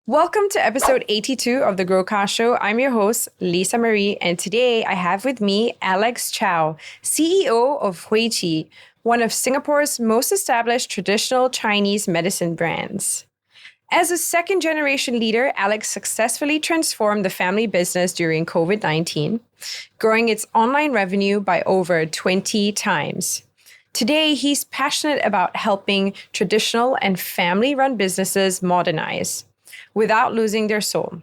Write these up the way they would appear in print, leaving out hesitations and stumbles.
Welcome to episode 82 of the GrowCast Show. I'm your host, Lisa Marie, and today I have with me Alex Chow, CEO of Huiji, one of Singapore's most established traditional Chinese medicine brands. As a second-generation leader, Alex successfully transformed the family business during COVID-19, growing its online revenue by over 20 times. Today, he's passionate about helping traditional and family-run businesses modernize without losing their soul.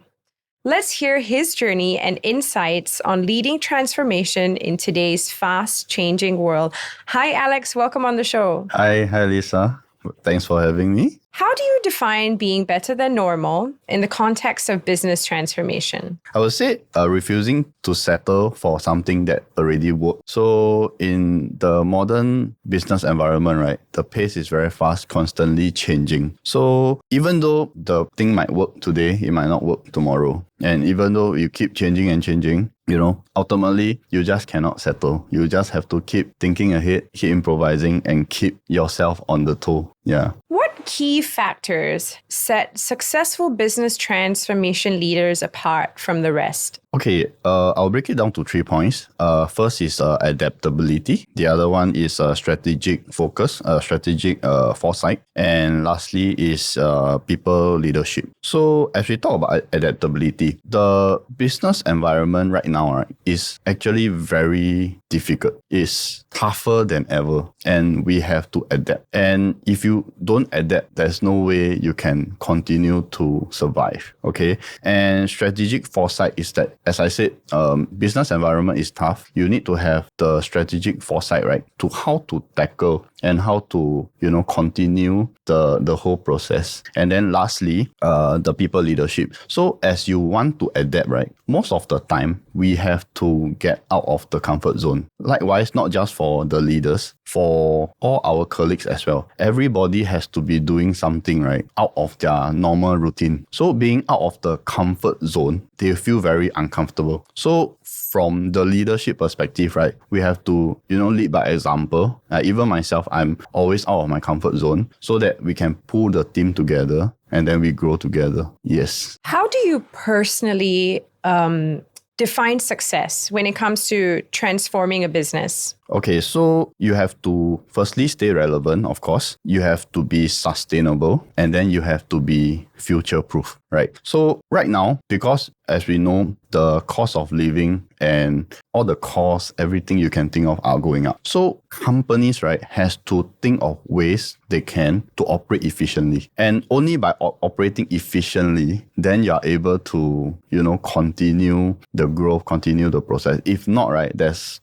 Let's hear his journey and insights on leading transformation in today's fast-changing world. Hi, Alex. Welcome on the show. Hi, Lisa. Thanks for having me. How do you define being better than normal in the context of business transformation? I would say refusing to settle for something that already works. So in the modern business environment, right, the pace is very fast, constantly changing. So even though the thing might work today, it might not work tomorrow. And even though you keep changing and changing, ultimately, you just cannot settle. You just have to keep thinking ahead, keep improvising, and keep yourself on the toe. Yeah. What key factors set successful business transformation leaders apart from the rest? Okay, I'll break it down to 3 points. First is adaptability. The other one is strategic focus, strategic foresight. And lastly is people leadership. So as we talk about adaptability, the business environment right now is actually very difficult. It's tougher than ever. And we have to adapt. And if you don't adapt, there's no way you can continue to survive. Okay. And strategic foresight is that, as I said, business environment is tough. You need to have the strategic foresight, right, to how to tackle and how to, continue the whole process. And then lastly, the people leadership. So as you want to adapt, right, most of the time we have to get out of the comfort zone. Likewise, not just for the leaders, for all our colleagues as well. Everybody has to be doing something, right, out of their normal routine. So being out of the comfort zone, they feel very uncomfortable. So from the leadership perspective, right, we have to, lead by example. Even myself, I'm always out of my comfort zone so that we can pull the team together and then we grow together. Yes. How do you personally define success when it comes to transforming a business? Okay, so you have to firstly stay relevant, of course. You have to be sustainable, and then you have to be future-proof, right? So right now, because as we know, the cost of living and all the costs, everything you can think of are going up. So companies, right, has to think of ways they can to operate efficiently. And only by operating efficiently, then you're able to, continue the growth, continue the process. If not, right,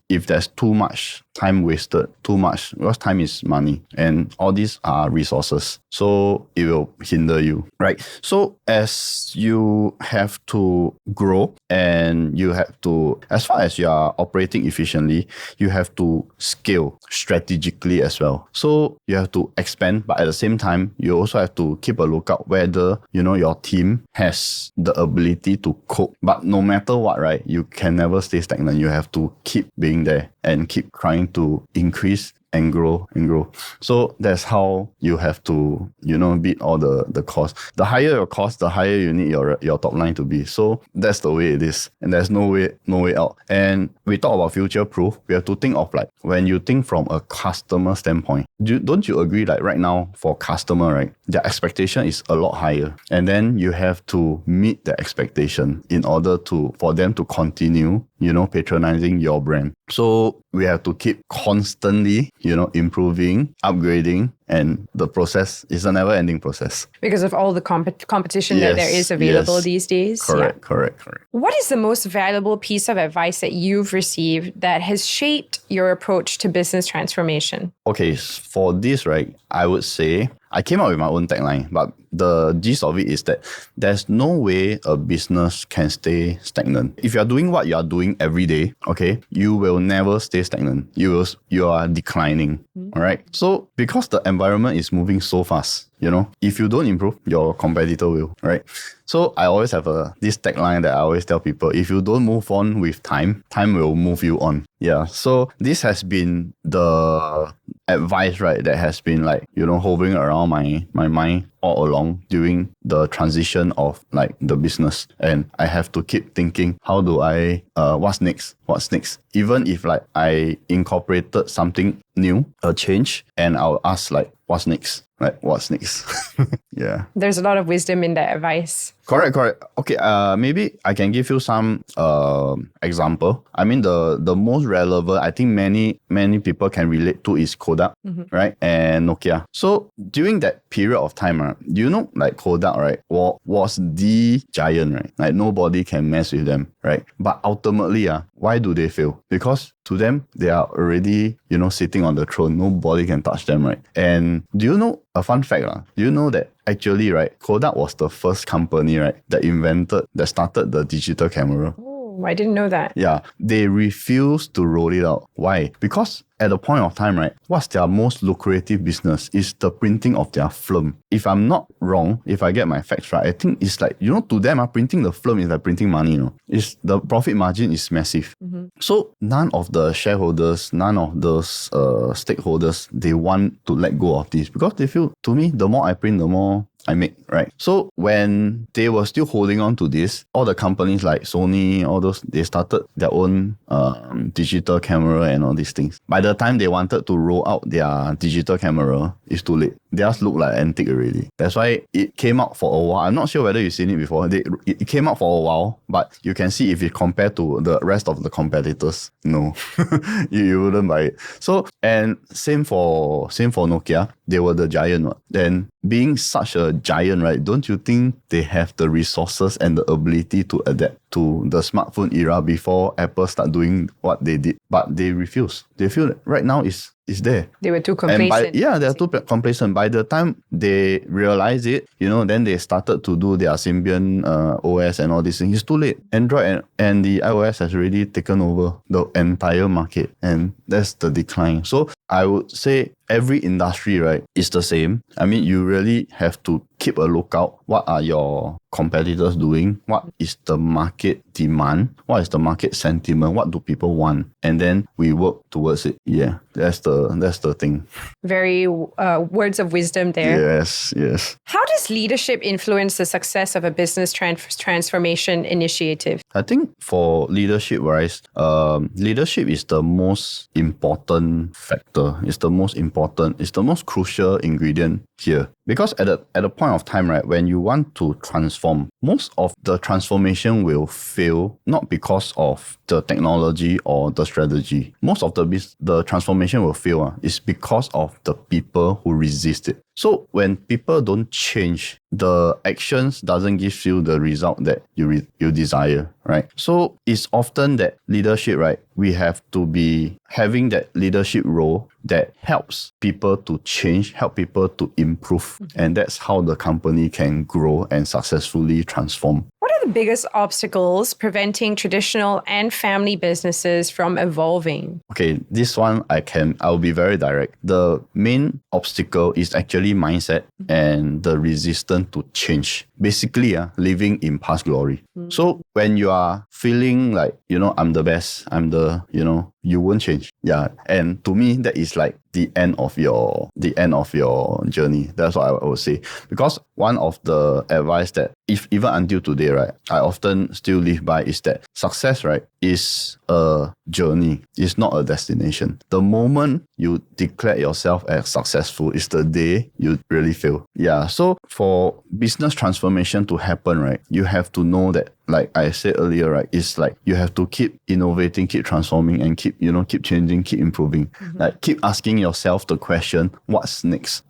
if there's too much time wasted, because time is money and all these are resources. So it will hinder you, right? So as you have to grow and you have to, as far as you are operating efficiently, you have to scale strategically as well. So you have to expand, but at the same time, you also have to keep a lookout whether, your team has the ability to cope. But no matter what, right, you can never stay stagnant. You have to keep being there and keep trying to increase and grow. So that's how you have to, beat all the costs. The higher your cost, the higher you need your top line to be. So that's the way it is. And there's no way out. And we talk about future proof. We have to think of when you think from a customer standpoint, don't you agree right now for customer, right, their expectation is a lot higher. And then you have to meet the expectation in order for them to continue, patronizing your brand. So we have to keep constantly, improving, upgrading, and the process is a never-ending process. Because of all the competition that there is available these days? Correct. What is the most valuable piece of advice that you've received that has shaped your approach to business transformation? Okay, for this, right, I would say I came up with my own tagline, but the gist of it is that there's no way a business can stay stagnant. If you're doing what you're doing every day, okay, you will never stay stagnant. You are declining, all right? So because the environment is moving so fast, if you don't improve, your competitor will, right? So I always have this tagline that I always tell people: if you don't move on with time, time will move you on. Yeah. So this has been the advice, right, that has been hovering around my mind all along during the transition of the business. And I have to keep thinking, how do I what's next? Even if I incorporated something new, a change, and I'll ask what's next? What's next? Yeah. There's a lot of wisdom in that advice. Correct. Okay, maybe I can give you some example. I mean, the most relevant, I think many people can relate to is Kodak, right? And Nokia. So during that period of time, Kodak, right, was the giant, right? Nobody can mess with them, right? But ultimately, why do they fail? Because to them, they are already, sitting on the throne. Nobody can touch them, right? And do you know a fun fact? Do you know that actually, right, Kodak was the first company, right, that started the digital camera? Oh, I didn't know that. Yeah, they refused to roll it out. Why? Because at the point of time, right, what's their most lucrative business is the printing of their film. If I'm not wrong, if I get my facts right, I think it's to them, printing the film is like printing money, It's the profit margin is massive. So none of the shareholders, none of those stakeholders, they want to let go of this because they feel, to me, the more I print, the more I make, right? So when they were still holding on to this, all the companies like Sony, all those, they started their own digital camera and all these things. By the time they wanted to roll out their digital camera, it's too late. Theirs look like antique already. That's why it came out for a while. I'm not sure whether you've seen it before. It came out for a while, but you can see if you compare to the rest of the competitors, no, you wouldn't buy it. So, and same for Nokia. They were the giant. Then being such a giant, right, don't you think they have the resources and the ability to adapt to the smartphone era before Apple start doing what they did? But they refuse. They feel that right now is there. They were too complacent. They're too complacent. By the time they realize it, then they started to do their Symbian OS and all these things. It's too late. Android and the iOS has already taken over the entire market, and that's the decline. So I would say every industry, right, is the same. I mean, you really have to keep a lookout. What are your competitors doing? What is the market demand? What is the market sentiment? What do people want? And then we work towards it. Yeah, that's the thing. Very words of wisdom there. Yes. How does leadership influence the success of a business transformation initiative? I think for leadership-wise, leadership is the most important factor. It's the most crucial ingredient here. Because at a point of time, right, when you want to transform, most of the transformation will fail not because of the technology or the strategy. Most of the transformation will fail is because of the people who resist it. So when people don't change, the actions doesn't give you the result that you desire, right? So it's often that leadership, right, we have to be having that leadership role that helps people to change, help people to improve. And that's how the company can grow and successfully transform. What are the biggest obstacles preventing traditional and family businesses from evolving? Okay, this one I'll be very direct. The main obstacle is actually mindset and the resistance to change. Basically, living in past glory. So when you are feeling like, I'm the best, you won't change. Yeah. And to me, that is like the end of your journey. That's what I would say. Because one of the advice that even until today, right, I often still live by is that success, right, is a journey. It's not a destination. The moment you declare yourself as successful is the day you really fail. Yeah. So for business transformation to happen, right, you have to know that, like I said earlier, right, it's like you have to keep innovating, keep transforming, and keep changing, keep improving. Like keep asking yourself the question, what's next?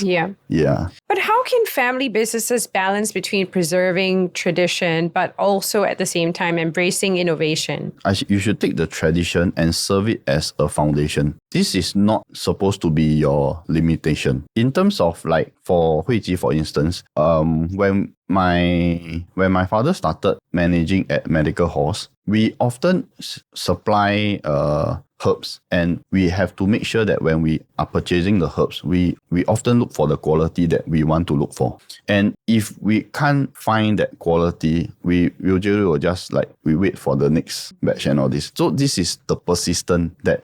Yeah. But how can family businesses balance between preserving tradition, but also at the same time embracing innovation? You should take the tradition and serve it as a foundation. This is not supposed to be your limitation. In terms of like for Huiji, for instance, when my father started managing at medical halls, we often supply herbs, and we have to make sure that when we are purchasing the herbs, we often look for the quality that we want to look for. And if we can't find that quality, we usually will just like we wait for the next batch and all this. So this is the persistent that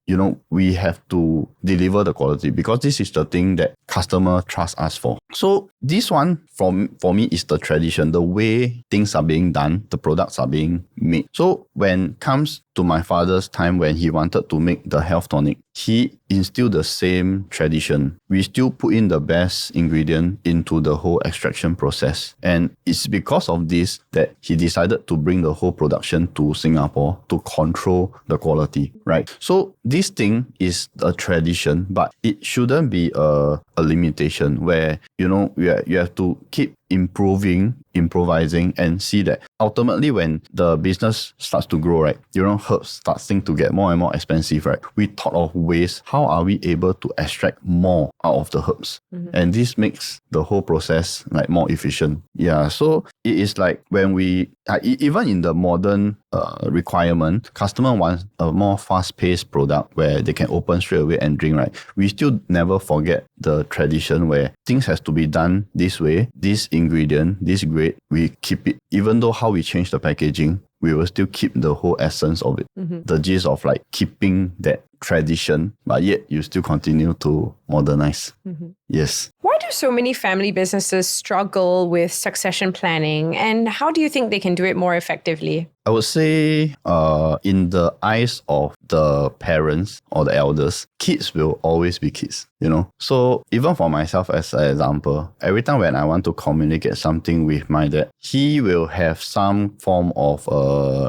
we have to deliver the quality, because this is the thing that customer trust us for. So this one for me is the tradition, the way things are being done, the products are being made. So when comes to my father's time, when he wanted to make the health tonic, he instilled the same tradition. We still put in the best ingredient into the whole extraction process. And it's because of this that he decided to bring the whole production to Singapore to control the quality, right? So this thing is a tradition, but it shouldn't be a limitation where, you have to keep improvising and see that ultimately when the business starts to grow, right, herbs starting to get more and more expensive, right? We thought of ways, how are we able to extract more out of the herbs? And this makes the whole process like more efficient. Yeah, so it is like when we, even in the modern requirement, customer wants a more fast-paced product where they can open straight away and drink, right? We still never forget the tradition where things has to be done this way, this ingredient, this grade, we keep it. Even though how we change the packaging, we will still keep the whole essence of it. The gist of like keeping that tradition, but yet you still continue to modernize. Yes. Why do so many family businesses struggle with succession planning, and how do you think they can do it more effectively? I would say in the eyes of the parents or the elders, kids will always be kids, So even for myself as an example, every time when I want to communicate something with my dad, he will have some form of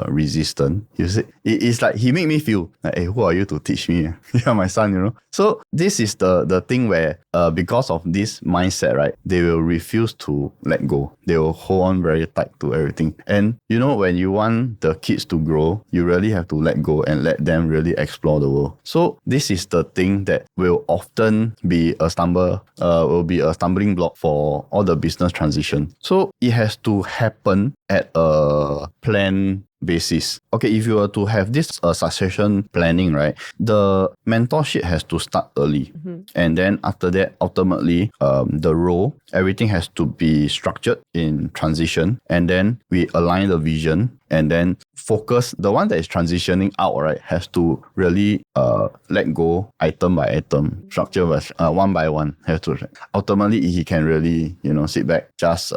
resistance. You see, it's like he make me feel like, hey, who are you to teach me? You're my son, So this is the thing where because of this mindset, right, they will refuse to let go. They will hold on very tight to everything. And when you want the kids to grow, you really have to let go and let them really explore the world. So this is the thing that will often be a stumbling block for all the business transition. So it has to happen at a planned basis. Okay, if you were to have this succession planning, right, the mentorship has to start early. And then after that, ultimately, the role, everything has to be structured in transition. And then we align the vision and then focus. The one that is transitioning out, right, has to really let go item by item, structure by, one by one. Have to ultimately he can really sit back, just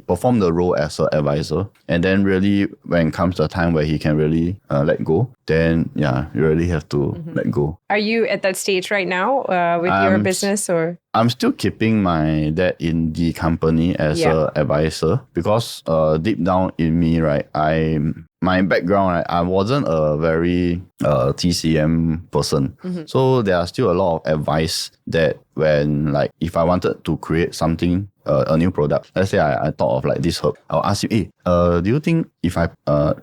perform the role as an advisor, and then really when comes the time where he can really let go, then you really have to let go. Are you at that stage right now with your business, or? I'm still keeping my dad in the company as an advisor, because deep down in me, right, my background, right, I wasn't a very TCM person. So there are still a lot of advice that when, like, if I wanted to create something, a new product, let's say I thought of like this herb, I'll ask you, hey, do you think if I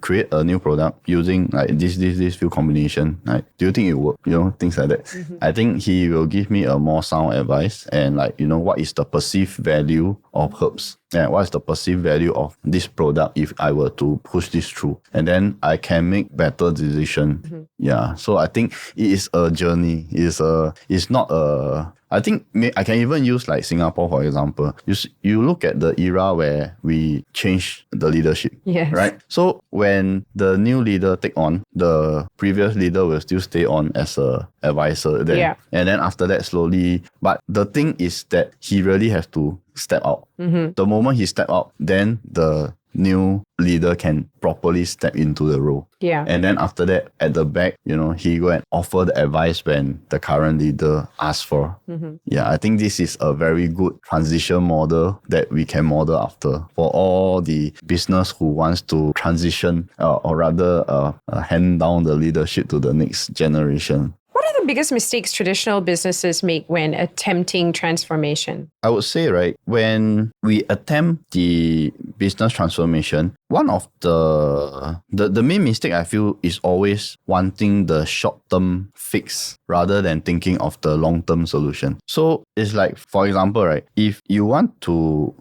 create a new product using like this few combination, like, do you think it will work? Things like that. I think he will give me a more sound advice, and like, what is the perceived value of herbs? And what is the perceived value of this product if I were to push this through? And then I can make better decision. Yeah. So I think it is a journey. It's not a... I think I can even use like Singapore, for example. You look at the era where we changed the leadership, right? So when the new leader take on, the previous leader will still stay on as a advisor then. And then after that, slowly. But the thing is that he really has to step out. The moment he step out, then the new leader can properly step into the role. And then after that, at the back, he go and offer the advice when the current leader asks for. I think this is a very good transition model that we can model after for all the business who wants to transition or rather hand down the leadership to the next generation. What are the biggest mistakes traditional businesses make when attempting transformation? I would say, right, when we attempt the business transformation, one of the main mistake I feel is always wanting the short-term fix rather than thinking of the long-term solution. So it's like, for example, right, if you want to,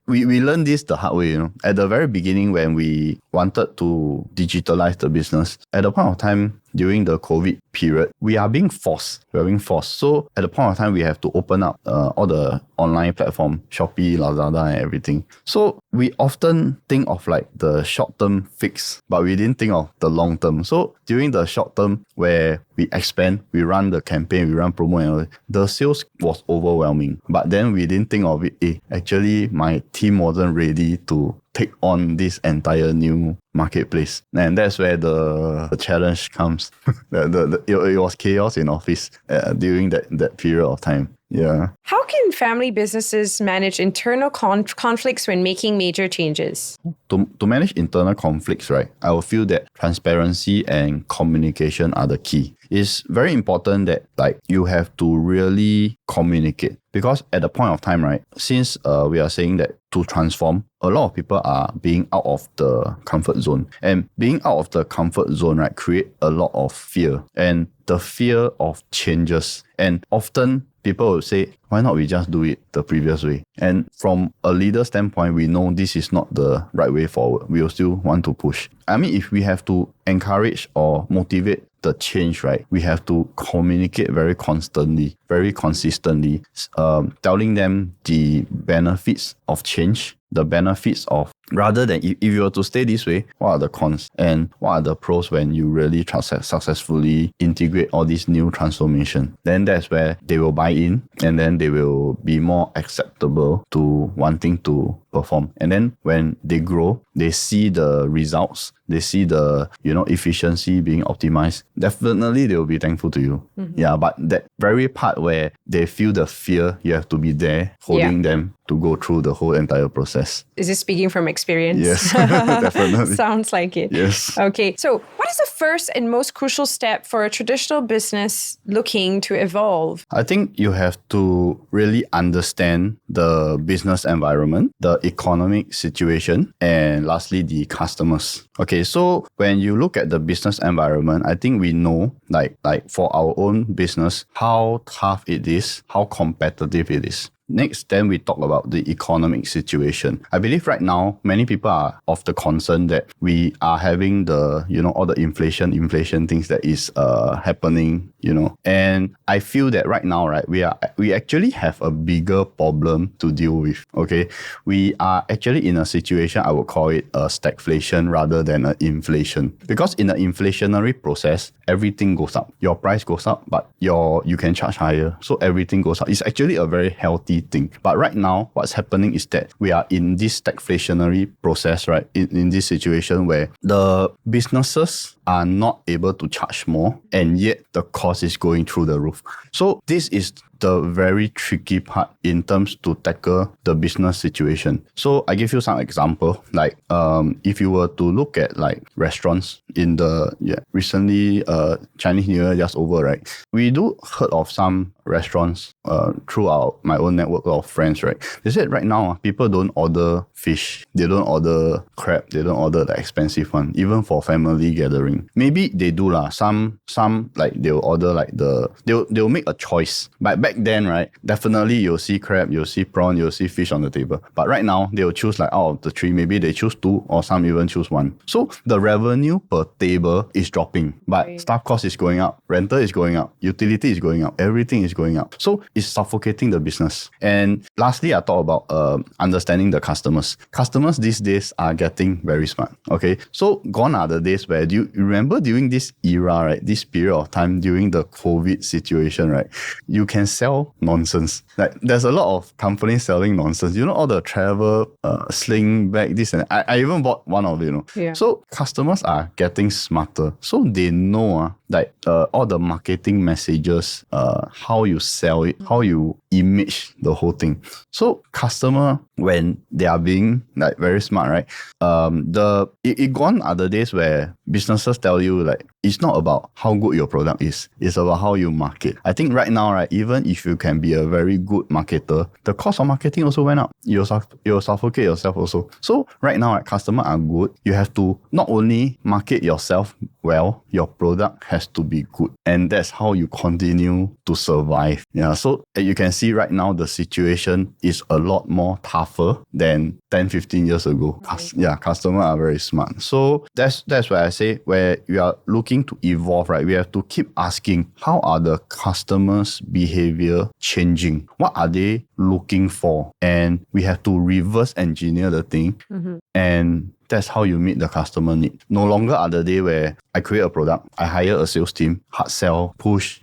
we learned this the hard way, at the very beginning when we wanted to digitalize the business, at the point of time, during the COVID period, we are being forced. So at the point of time, we have to open up all the online platform, Shopee, Lazada, and everything. So we often think of like the short-term fix, but we didn't think of the long-term. So during the short-term where we expand, we run the campaign, we run promo, and all, the sales was overwhelming. But then we didn't think of it. Actually, my team wasn't ready to take on this entire new marketplace. And that's where the challenge comes. It was chaos in office during that period of time. Yeah. How can family businesses manage internal conflicts when making major changes? To manage internal conflicts, right, I will feel that transparency and communication are the key. It's very important that like you have to really communicate, because at the point of time, right, since we are saying that to transform, a lot of people are being out of the comfort zone, and being out of the comfort zone, right, create a lot of fear and the fear of changes. And often people will say, why not we just do it the previous way? And from a leader standpoint, we know this is not the right way forward. We will still want to push. I mean, if we have to encourage or motivate the change, right, we have to communicate very constantly, very consistently, telling them the benefits of change, the benefits of, rather than if you were to stay this way, what are the cons and what are the pros when you really successfully integrate all this new transformation. Then that's where they will buy in, and then they will be more acceptable to wanting to perform. And then when they grow, they see the results, they see the efficiency being optimized, definitely they will be thankful to you. Mm-hmm. Yeah, but that very part where they feel the fear, you have to be there holding them to go through the whole entire process. Is this speaking from experience? Yes, definitely. Sounds like it. Yes. Okay, so what is the first and most crucial step for a traditional business looking to evolve? I think you have to really understand the business environment, the economic situation, and lastly, the customers. Okay, so when you look at the business environment, I think we know, like for our own business, how tough it is, how competitive it is. Next, then we talk about the economic situation. I believe right now, many people are of the concern that we are having the, all the inflation things that is happening, and I feel that right now, right, we actually have a bigger problem to deal with, okay? We are actually in a situation, I would call it a stagflation rather than an inflation. Because in the inflationary process, everything goes up. Your price goes up, but you can charge higher. So everything goes up. It's actually a very healthy thing. But right now, what's happening is that we are in this stagflationary process, right? In this situation where the businesses are not able to charge more, and yet the cost is going through the roof. So this is the very tricky part in terms to tackle the business situation. So I give you some example, like if you were to look at like restaurants in the recently Chinese New Year just over, right? We do heard of some restaurants throughout my own network of friends, right? They said right now people don't order fish, they don't order crab, they don't order the expensive one, even for family gathering. Maybe they do lah. Some like they'll order like they'll make a choice. But back then, right, definitely you'll see crab, you'll see prawn, you'll see fish on the table. But right now they'll choose like out of the three, maybe they choose two, or some even choose one. So the revenue per table is dropping, but staff cost is going up, rental is going up, utility is going up, everything is going up. So it's suffocating the business. And lastly, I talk about understanding the customers. Customers these days are getting very smart. Okay, so gone are the days where you remember during this era, right? This period of time during the COVID situation, right? You can sell nonsense. Like there's a lot of companies selling nonsense. All the travel sling bag, this and I even bought one of it. Yeah. So customers are getting smarter. So they know like all the marketing messages, how you sell it, how you image the whole thing. So customer, when they are being like very smart, right? It gone are the days where businesses tell you like it's not about how good your product is, it's about how you market. I think right now, right, even if you can be a very good marketer, the cost of marketing also went up. You'll suffocate yourself also. So right now, right, customers are good. You have to not only market yourself well, your product has to be good. And that's how you continue to survive. Yeah. So you can see right now, the situation is a lot more tougher than 10, 15 years ago. Customers are very smart. So that's why I say, where we are looking to evolve, right? We have to keep asking, how are the customers' behavior changing? What are they looking for? And we have to reverse engineer the thing. And that's how you meet the customer need. No longer are the day where I create a product, I hire a sales team, hard sell, push,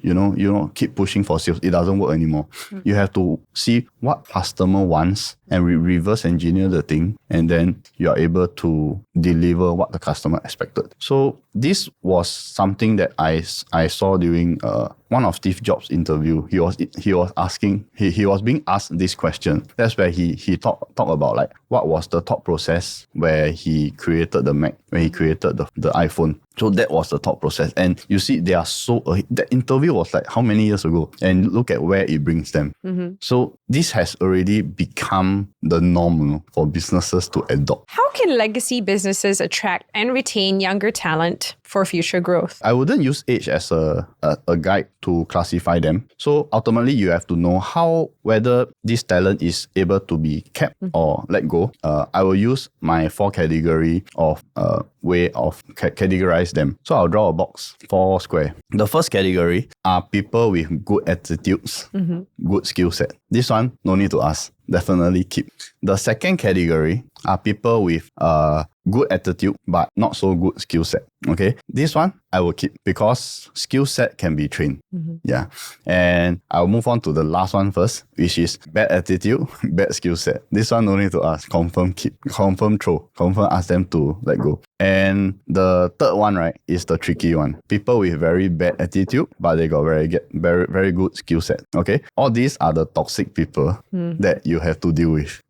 keep pushing for sales. It doesn't work anymore. You have to see what customer wants and reverse engineer the thing, and then you are able to deliver what the customer expected. So this was something that I saw during one of Steve Jobs' interview. He was being asked this question. That's where he talked about like what was the thought process where he created the Mac, when he created the iPhone. So that was the thought process. And you see, they are so that interview was like how many years ago? And look at where it brings them. So this has already become the norm for businesses to adopt. How can legacy businesses attract and retain younger talent for future growth? I wouldn't use age as a guide to classify them. So ultimately, you have to know whether this talent is able to be kept or let go. I will use my 4 category of way of categorize them. So I'll draw a box, 4 square. The first category are people with good attitudes, good skill set. This one, no need to ask. Definitely keep. The second category are people with good attitude but not so good skill set. Okay, this one I will keep because skill set can be trained. Yeah, and I'll move on to the last one first, which is bad attitude, bad skill set. This one no need to ask. Confirm keep. Confirm throw. Confirm ask them to let go. And the third one, right, is the tricky one. People with very bad attitude but they got very good skill set. Okay, all these are the toxic people that you have to deal with.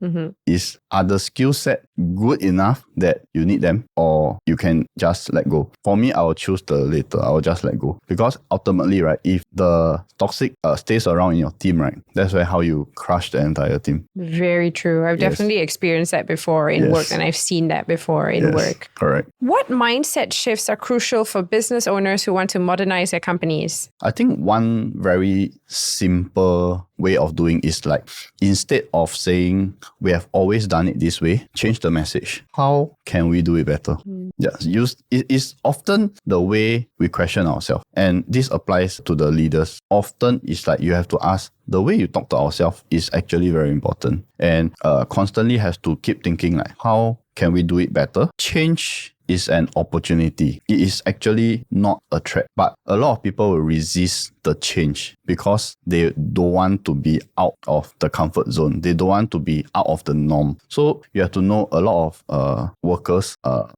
Are the skill set good enough that you need them, or you can just let go? For me, I will choose the later. I will just let go, because ultimately, right, if the toxic stays around in your team, right, that's how you crush the entire team. Very true. I've definitely experienced that before in work, and I've seen that before in work. Correct. What mindset shifts are crucial for business owners who want to modernize their companies? I think one very simple way of doing is like, instead of saying we have always done it this way, change the message. How can we do it better? It is often the way we question ourselves, and this applies to the leaders. Often it's like you have to ask, the way you talk to ourselves is actually very important, and constantly has to keep thinking like, how can we do it better? Change is an opportunity. It is actually not a threat. But a lot of people will resist the change because they don't want to be out of the comfort zone. They don't want to be out of the norm. So you have to know, a lot of workers,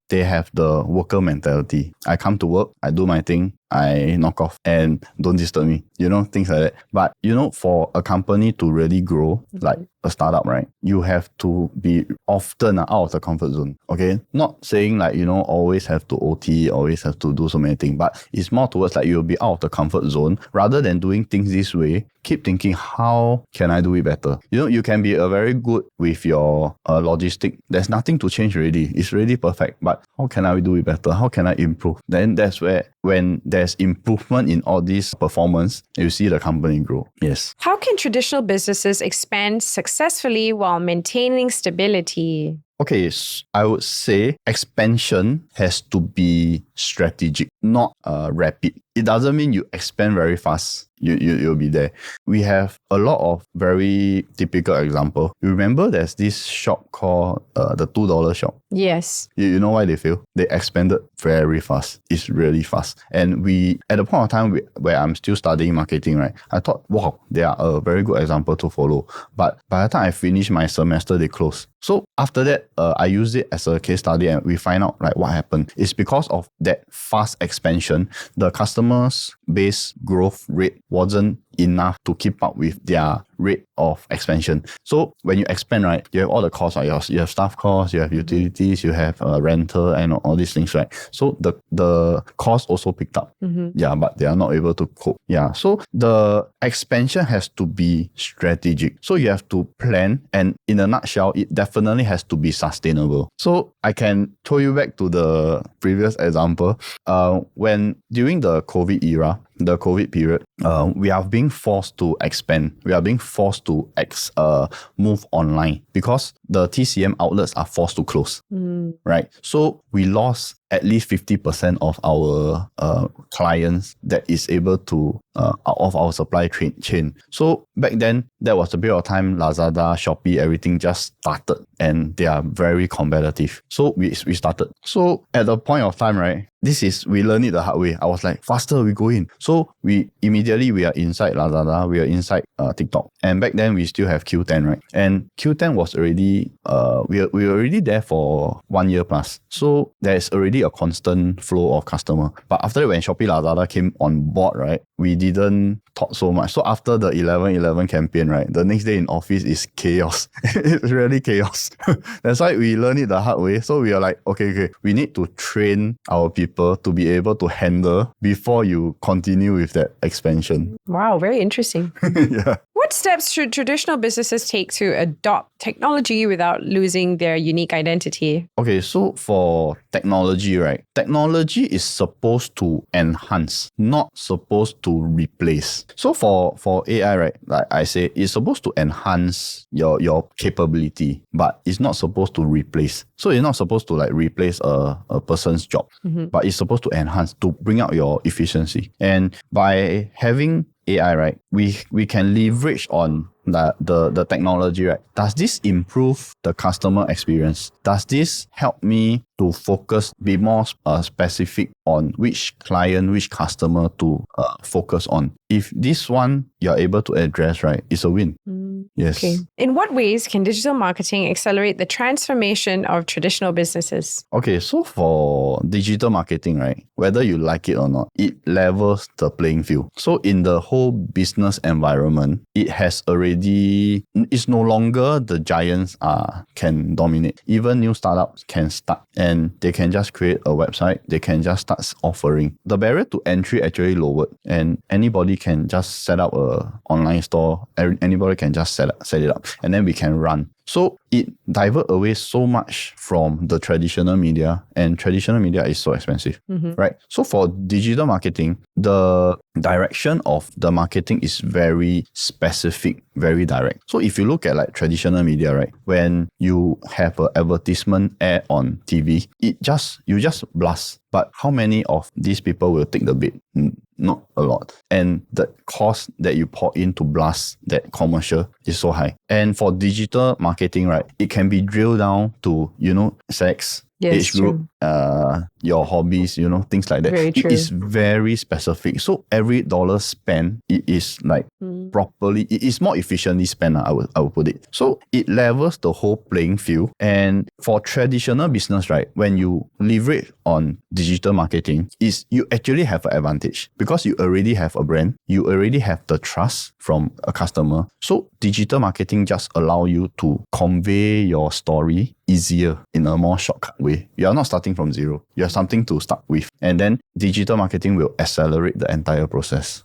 they have the worker mentality. I come to work, I do my thing, I knock off, and don't disturb me. Things like that. But for a company to really grow, like a startup, right, you have to be often out of the comfort zone. Okay, not saying like always have to OT, always have to do so many things, but it's more towards like you'll be out of the comfort zone. Rather than doing things this way, keep thinking, how can I do it better? You can be very good with your logistic. There's nothing to change already. It's really perfect. But how can I do it better? How can I improve? Then that's where, when there's improvement in all this performance, you see the company grow. Yes. How can traditional businesses expand successfully while maintaining stability? Okay, I would say expansion has to be strategic, not rapid. It doesn't mean you expand very fast. You'll be there. We have a lot of very typical example. You remember there's this shop called the $2 shop. Yes. You know why they fail? They expanded very fast. It's really fast. And at the point of time where I'm still studying marketing, right, I thought, wow, they are a very good example to follow. But by the time I finished my semester, they closed. So after that, I used it as a case study, and we find out like what happened. It's because of that fast expansion, the customers' base growth rate wasn't enough to keep up with their rate of expansion. So when you expand, right, you have all the costs, right? You have staff costs, you have utilities, you have rental and all these things, right? So the cost also picked up. Yeah, but they are not able to cope. Yeah, so the expansion has to be strategic. So you have to plan, and in a nutshell, it definitely has to be sustainable. So I can throw you back to the previous example. When during the COVID era, the COVID period, we are being forced to expand. We are being forced to move online because the TCM outlets are forced to close, right? So we lost at least 50% of our clients that is able to of our supply chain. So back then, that was the period of time Lazada, Shopee, everything just started, and they are very competitive. So we started. So at the point of time, right, we learned it the hard way. I was like, faster, we go in. So we are inside Lazada, we are inside TikTok. And back then we still have Q10, right? And Q10 was already, we were already there for 1 year plus. So there's already a constant flow of customer. But after that, when Shopee Lazada came on board, right, we didn't talk so much. So after the 11/11 campaign, right, the next day in office is chaos. It's really chaos. That's why we learned it the hard way. So we are like, okay, we need to train our people to be able to handle before you continue with that expansion. Wow, very interesting. Yeah. What steps should traditional businesses take to adopt technology without losing their unique identity? Okay, so for technology, right? Technology is supposed to enhance, not supposed to replace. So for AI, right, like I say, it's supposed to enhance your capability, but it's not supposed to replace. So it's not supposed to like replace a person's job, but it's supposed to enhance, to bring out your efficiency. And by having AI, right, we can leverage on the technology, right? Does this improve the customer experience? Does this help me to focus, be more specific on which client, which customer to focus on? If this one you're able to address, right, it's a win. Yes. Okay. In what ways can digital marketing accelerate the transformation of traditional businesses? Okay, so for digital marketing, right, whether you like it or not, it levels the playing field. So in the whole business environment, it's no longer the giants can dominate. Even new startups can start, and they can just create a website. They can just start offering. The barrier to entry actually lowered, and anybody can just set up a online store. Anybody can just set it up, and then we can run. So it divert away so much from the traditional media, and traditional media is so expensive, right? So for digital marketing, the direction of the marketing is very specific, very direct. So if you look at like traditional media, right, when you have an advertisement ad on TV, you just blast. But how many of these people will take the bait? Not a lot. And the cost that you pour in to blast that commercial is so high. And for digital marketing, right, it can be drilled down to, sex, age group, your hobbies, things like that. Very true. It is very specific. So every dollar spent, it is like properly, it is more efficiently spent, I would put it. So it levels the whole playing field. And for traditional business, right, when you leverage on digital marketing, you actually have an advantage because you already have a brand, you already have the trust from a customer. So digital marketing just allow you to convey your story easier in a more shortcut way. You are not starting from zero. You have something to start with. And then digital marketing will accelerate the entire process.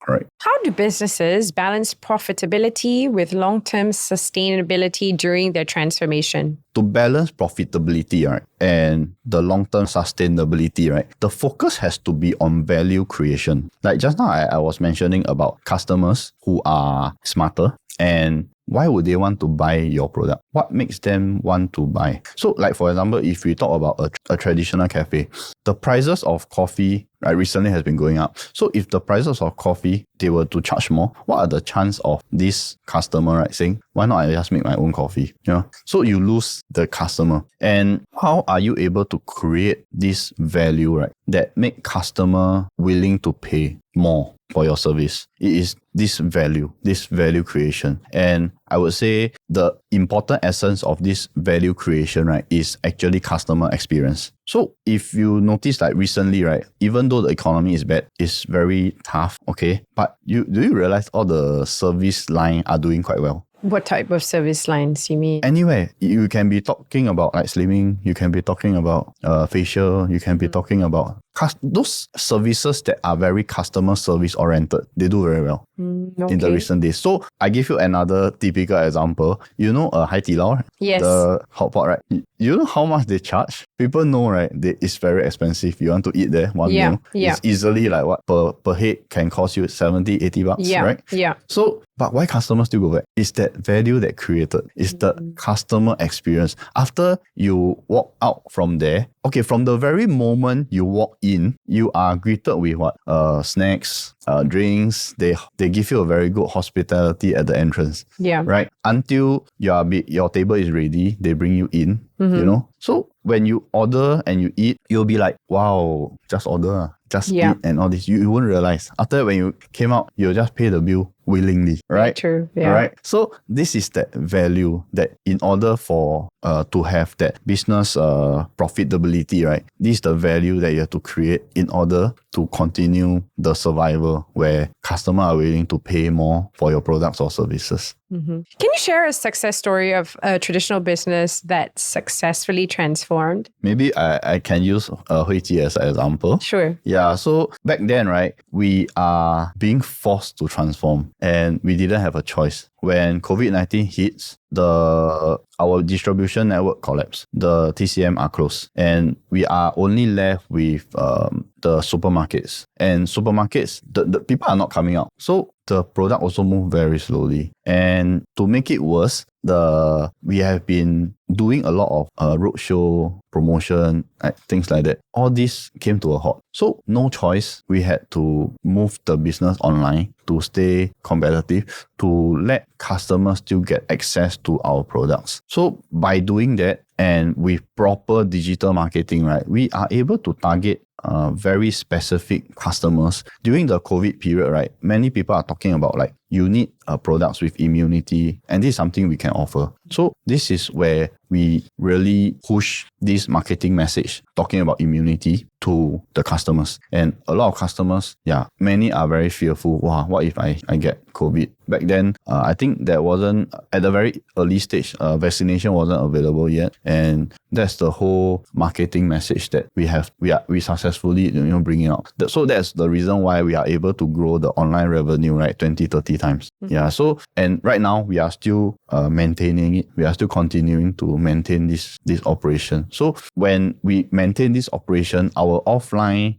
Right. How do businesses balance profitability with long-term sustainability during their transformation? To balance profitability, right, and the long-term sustainability, right, the focus has to be on value creation. Like just now, I was mentioning about customers who are smarter, and why would they want to buy your product? What makes them want to buy? So like, for example, if we talk about a traditional cafe, the prices of coffee, right, recently has been going up. So if the prices of coffee, they were to charge more, what are the chances of this customer, right, saying, why not I just make my own coffee? So you lose the customer. And how are you able to create this value, right, that make customer willing to pay more for your service? It is this value creation. And I would say the important essence of this value creation, right, is actually customer experience. So if you notice like recently, right, even though the economy is bad, it's very tough, okay? But do you realize all the service line are doing quite well? What type of service lines you mean? Anyway, you can be talking about like slimming, you can be talking about facial, you can be talking about those services that are very customer service oriented. They do very well in the recent days. So I give you another typical example. You know Haidilao, right? Yes. The hot pot, right? You know how much they charge? People know, right? It's very expensive. You want to eat there, one meal. Yeah. It's easily like what per head can cost you 70, 80 bucks, right? Yeah. So, but why customers still go back? It's that value that created. It's the customer experience. After you walk out from there, okay, from the very moment you walk in, you are greeted with what? Snacks, drinks. They give you a very good hospitality at the entrance. Yeah. Right? Until your table is ready, they bring you in. You know? So when you order and you eat, you'll be like, wow, just order. Just eat and all this. You won't realize. After when you came out, you'll just pay the bill willingly. Right? True. Yeah. Right? So this is that value that in order for to have that business profitability, right? This is the value that you have to create in order to continue the survival where customers are willing to pay more for your products or services. Can you share a success story of a traditional business that successfully transformed? Maybe I can use Huiji as an example. Sure. Yeah, so back then, right, we are being forced to transform and we didn't have a choice. When COVID-19 hits, our distribution network collapsed. The TCM are closed. And we are only left with the supermarkets. And supermarkets, the people are not coming out. So the product also moved very slowly. And to make it worse, we have been doing a lot of roadshow promotion, things like that. All this came to a halt. So no choice. We had to move the business online to stay competitive, to let customers still get access to our products. So by doing that and with proper digital marketing, right, we are able to target very specific customers. During the COVID period, right, many people are talking about like you need products with immunity, and this is something we can offer. So this is where we really push this marketing message talking about immunity to the customers. And a lot of customers, many are very fearful. Wow, what if I get COVID? Back then, I think there wasn't, at the very early stage, vaccination wasn't available yet. And that's the whole marketing message that we successfully bringing out. So that's the reason why we are able to grow the online revenue, right, 20, 30 times. Yeah. So, and right now we are still maintaining it. We are still continuing to maintain this operation. So when we maintain this operation, our offline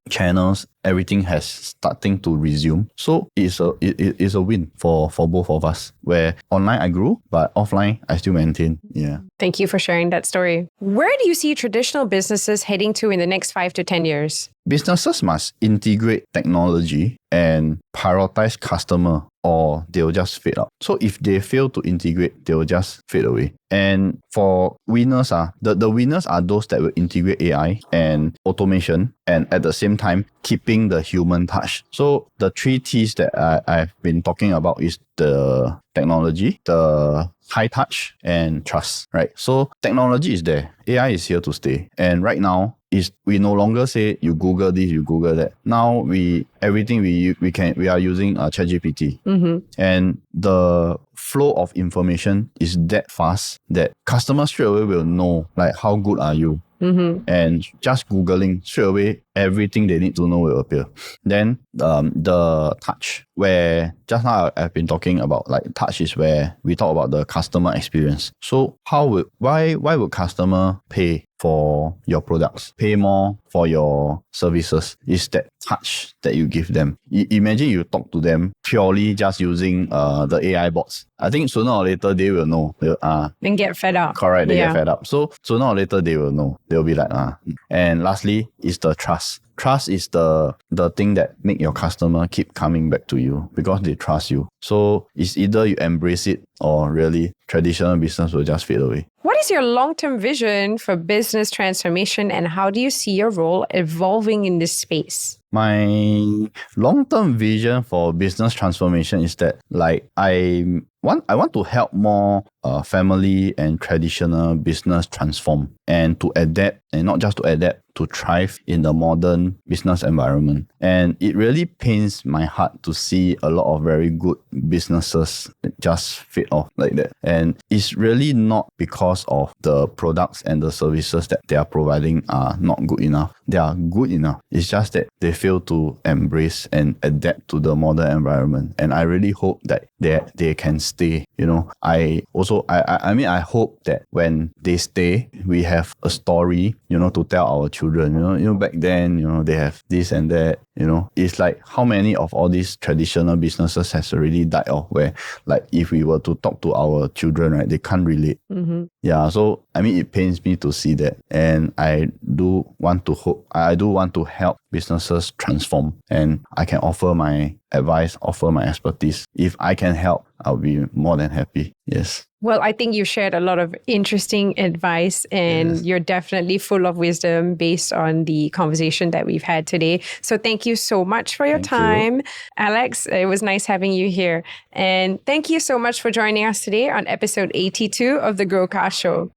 channels, everything has starting to resume. So it's a win for both of us, where online I grew, but offline I still maintain. Yeah. Thank you for sharing that story. Where do you see traditional businesses heading to in the next 5 to 10 years? Businesses must integrate technology and prioritize customer, or they'll just fade out. So if they fail to integrate, they'll just fade away. And for winners, the winners are those that will integrate AI and automation, and at the same time keeping the human touch. So the 3 T's that I've been talking about is the technology, the high touch, and trust, right? So technology is there. AI is here to stay. And right now, we no longer say you Google this, you Google that. Now we are using ChatGPT. And the flow of information is that fast that customers straight away will know like how good are you. And just Googling straight away, everything they need to know will appear. Then the touch, where just now I've been talking about, like touch is where we talk about the customer experience. So why would customer pay for your products, pay more for your services? Is that touch that you give them. Imagine you talk to them purely just using the AI bots. I think sooner or later they will know. And get fed up. Correct, they get fed up. So sooner or later they will know. They'll be like, And lastly is the trust. trust is the thing that make your customer keep coming back to you because they trust you. So it's either you embrace it or really traditional business will just fade away. What is your long-term vision for business transformation and how do you see your role evolving in this space? My long-term vision for business transformation is that I want to help more family and traditional business transform and to adapt, and not just to adapt, to thrive in the modern business environment. And it really pains my heart to see a lot of very good businesses just fade off like that. And it's really not because of the products and the services that they are providing are not good enough. They are good enough. It's just that they fail to embrace and adapt to the modern environment. And I really hope that they can stay. I hope that when they stay, we have a story, to tell our children. Back then, they have this and that. It's like how many of all these traditional businesses has already died off, where like if we were to talk to our children, right, they can't relate. Mm-hmm. Yeah, so it pains me to see that, and I do want to help businesses transform, and I can offer my advice, offer my expertise. If I can help, I'll be more than happy. Yes. Well, I think you shared a lot of interesting advice and you're definitely full of wisdom based on the conversation that we've had today. So thank you so much for your time, Alex. It was nice having you here. And thank you so much for joining us today on episode 82 of the GrowCast Show.